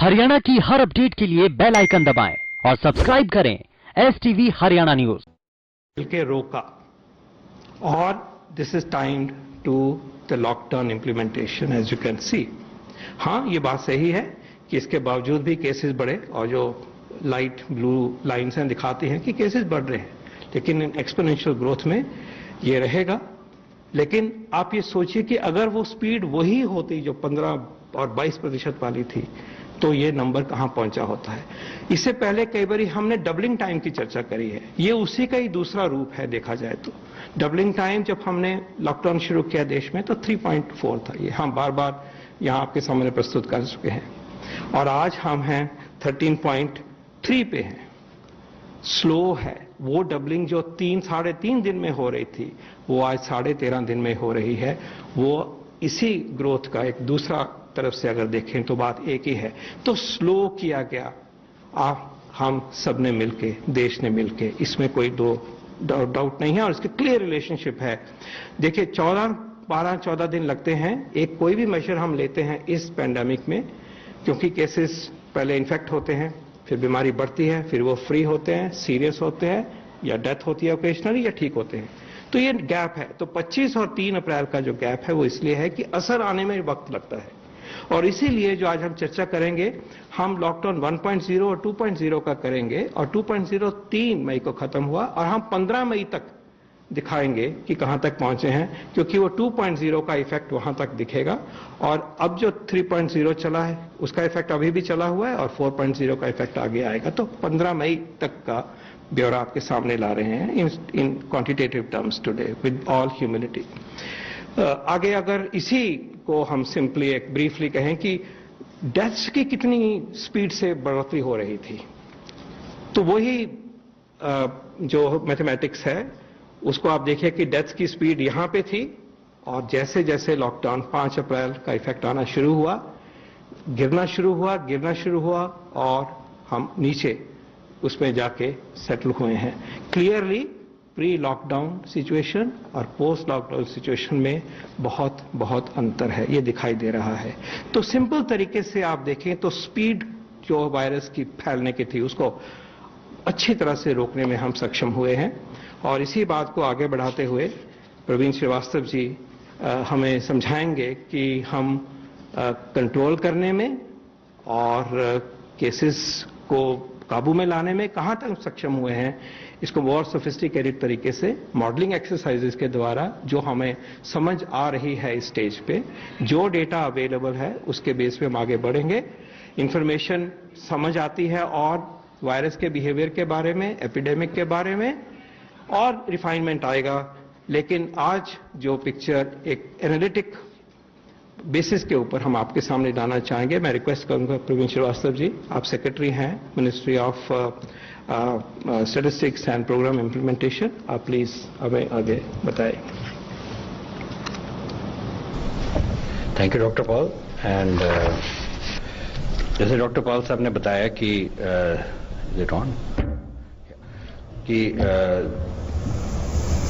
हरियाणा की हर अपडेट के लिए बेल आइकन दबाएं और सब्सक्राइब करें STV हरियाणा न्यूज। के रोका और this is timed to the lockdown implementation as you can see. हाँ, ये बात सही है कि इसके बावजूद भी केसेस बढ़े और जो लाइट ब्लू लाइन्स हैं दिखाती हैं कि केसेस बढ़ रहे हैं, लेकिन एक्सपोनेंशियल ग्रोथ में ये रहेगा। लेकिन आप ये सोचिए कि अगर वो स्पीड वही होती जो 15 और 22% वाली थी तो ये नंबर कहां पहुंचा होता है। इससे पहले कई बार हमने डबलिंग टाइम की चर्चा करी है, ये उसी का ही दूसरा रूप है देखा जाए तो। डबलिंग टाइम जब हमने लॉकडाउन शुरू किया देश में तो 3.4 था, ये हम बार बार यहां आपके सामने प्रस्तुत कर चुके हैं, और आज हम हैं 13.3 पे हैं। स्लो है, वो डबलिंग जो 3-3.5 दिन में हो रही थी वो आज 13.5 दिन में हो रही है। वो इसी ग्रोथ का एक दूसरा तरफ से अगर देखें तो बात एक ही है। तो स्लो किया गया हम सब ने मिलके, देश ने मिलके, इसमें कोई दो डाउट नहीं है और इसके क्लियर रिलेशनशिप है। देखिए 12 दिन लगते हैं एक कोई भी मेजर हम लेते हैं इस पैंडेमिक में, क्योंकि केसेस पहले इन्फेक्ट होते हैं, फिर बीमारी बढ़ती है, फिर वो फ्री होते हैं, सीरियस होते हैं या डेथ होती है ओकेशनली, या ठीक होते हैं। तो ये गैप है। तो 25 और 3 अप्रैल का जो गैप है वो इसलिए है कि असर आने में वक्त लगता है, और इसीलिए जो आज हम चर्चा करेंगे हम लॉकडाउन 1.0 और 2.0 का करेंगे, और 2.0 3 मई को खत्म हुआ और हम 15 मई तक दिखाएंगे कि कहां तक पहुंचे हैं, क्योंकि वो 2.0 का इफेक्ट वहां तक दिखेगा। और अब जो 3.0 चला है उसका इफेक्ट अभी भी चला हुआ है और 4.0 का इफेक्ट आगे आएगा। तो 15 मई तक का ब्यौरा आपके सामने ला रहे हैं इन quantitative terms today with all humility. आगे अगर इसी को हम सिंपली एक ब्रीफली कहें कि डेथ्स की कितनी स्पीड से बढ़ोतरी हो रही थी, तो वही जो मैथमेटिक्स है उसको आप देखिए कि डेथ्स की स्पीड यहां पे थी, और जैसे जैसे लॉकडाउन 5 अप्रैल का इफेक्ट आना शुरू हुआ, गिरना शुरू हुआ और हम नीचे उसमें जाके सेटल हुए हैं। क्लियरली प्री लॉकडाउन सिचुएशन और पोस्ट लॉकडाउन सिचुएशन में बहुत बहुत अंतर है, ये दिखाई दे रहा है। तो सिंपल तरीके से आप देखें तो स्पीड जो वायरस की फैलने की थी उसको अच्छी तरह से रोकने में हम सक्षम हुए हैं, और इसी बात को आगे बढ़ाते हुए प्रवीण श्रीवास्तव जी हमें समझाएंगे कि हम कंट्रोल करने में और केसेस को काबू में लाने में कहां तक सक्षम हुए हैं। इसको और सोफिस्टिकेटेड तरीके से मॉडलिंग एक्सरसाइजेस के द्वारा जो हमें समझ आ रही है इस स्टेज पे, जो डेटा अवेलेबल है उसके बेस पे हम आगे बढ़ेंगे। इंफॉर्मेशन समझ आती है और वायरस के बिहेवियर के बारे में, एपिडेमिक के बारे में और रिफाइनमेंट आएगा। लेकिन आज जो पिक्चर एक एनालिटिक बेसिस के ऊपर हम आपके सामने लाना चाहेंगे, मैं रिक्वेस्ट करूंगा प्रवीण श्रीवास्तव जी, आप सेक्रेटरी हैं ministry of statistics and programme implementation, आप प्लीज हमें आगे बताएं। Thank you doctor Paul. And जैसे डॉक्टर पॉल साहब ने बताया कि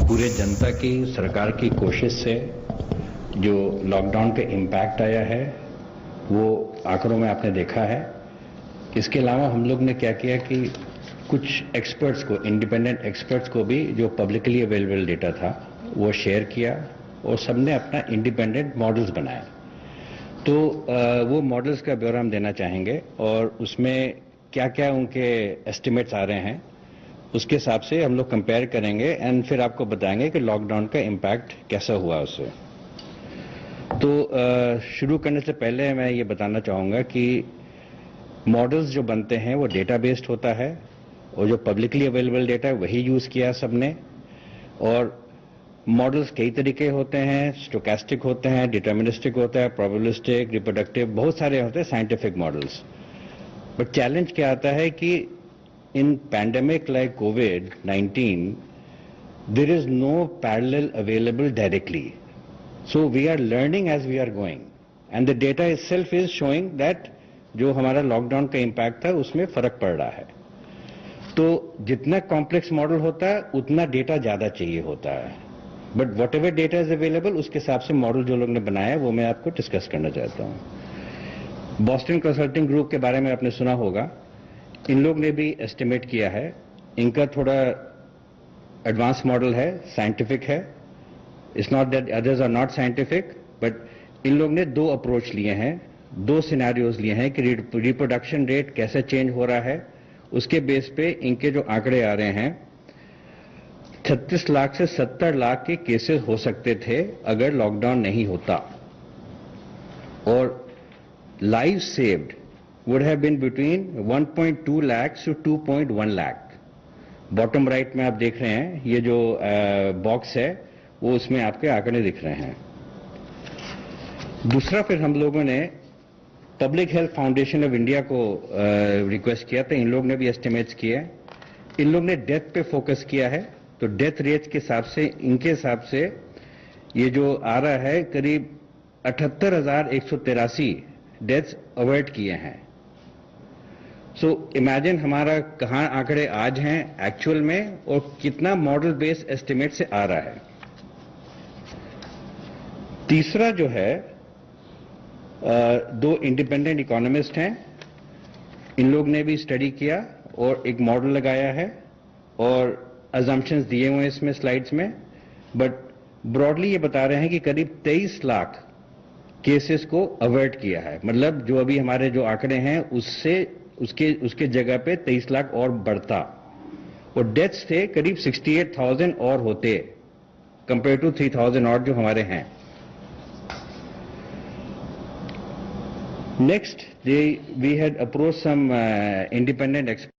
पूरे जनता की, सरकार की कोशिश से जो लॉकडाउन पे इम्पैक्ट आया है वो आंकड़ों में आपने देखा है। इसके अलावा हम लोग ने क्या किया कि कुछ एक्सपर्ट्स को, इंडिपेंडेंट एक्सपर्ट्स को भी जो पब्लिकली अवेलेबल डेटा था वो शेयर किया, और सबने अपना इंडिपेंडेंट मॉडल्स बनाए। तो वो मॉडल्स का ब्यौरा हम देना चाहेंगे, और उसमें क्या क्या उनके एस्टिमेट्स आ रहे हैं उसके हिसाब से हम लोग कंपेयर करेंगे, एंड फिर आपको बताएंगे कि लॉकडाउन का इम्पैक्ट कैसा हुआ उससे। तो शुरू करने से पहले मैं ये बताना चाहूँगा कि मॉडल्स जो बनते हैं वो डेटा बेस्ड होता है, और जो पब्लिकली अवेलेबल डेटा है वही यूज़ किया सबने। और मॉडल्स कई तरीके होते हैं, स्टोकेस्टिक होते हैं, डिटर्मिनिस्टिक होता है, प्रोबेबिलिस्टिक, रिप्रोडक्टिव, बहुत सारे होते हैं साइंटिफिक मॉडल्स। बट चैलेंज क्या आता है कि इन पैंडेमिक लाइक कोविड-19 there is no parallel available directly, so we are learning as we are going, and the data itself is showing that जो हमारा लॉकडाउन का इम्पैक्ट था उसमें फर्क पड़ रहा है। तो जितना कॉम्प्लेक्स मॉडल होता है उतना डेटा ज्यादा चाहिए होता है, but what ever data is available उसके हिसाब से मॉडल जो लोग ने बनाया है वो मैं आपको डिस्कस करना चाहता हूँ। बॉस्टन कंसल्टिंग ग्रुप के बारे में आपने सुना होगा, इन लोग ने भी एस्टिमेट किया है। इनका थोड़ा एडवांस मॉडल है, साइंटिफिक है। It's not that others are not scientific, but इन लोग ने दो अप्रोच लिए हैं, दो सिनेरियोज लिए हैं कि रिप्रोडक्शन रेट कैसे चेंज हो रहा है। उसके बेस पे इनके जो आंकड़े आ रहे हैं, 36 लाख से 70 लाख के केसेस हो सकते थे अगर लॉकडाउन नहीं होता, और live saved would have been between 1.2 lakh to 2.1 lakh. Bottom right में आप देख रहे हैं, ये जो बॉक्स है वो उसमें आपके आंकड़े दिख रहे हैं। दूसरा, फिर हम लोगों ने public health foundation of India को रिक्वेस्ट किया था। इन लोग ने भी एस्टिमेट्स किए। इन लोग ने डेथ पे फोकस किया है, तो डेथ रेट के हिसाब से, इनके हिसाब से ये जो आ रहा है करीब 78,183 डेथ्स अवॉइड किए हैं। सो इमेजिन हमारा कहां आंकड़े आज हैं एक्चुअल में, और कितना मॉडल बेस्ड एस्टिमेट से आ रहा है। तीसरा जो है, दो इंडिपेंडेंट इकोनॉमिस्ट हैं, इन लोग ने भी स्टडी किया और एक मॉडल लगाया है और अजम्पशंस दिए हुए हैं इसमें स्लाइड्स में, बट ब्रॉडली ये बता रहे हैं कि करीब 23 लाख केसेस को अवॉइड किया है। मतलब जो अभी हमारे जो आंकड़े हैं उससे उसके जगह पे 23 लाख और बढ़ता, और डेथ्स थे करीब 68,000 और होते कंपेयर टू 3,000 और जो हमारे हैं। Next, we had approached some independent experts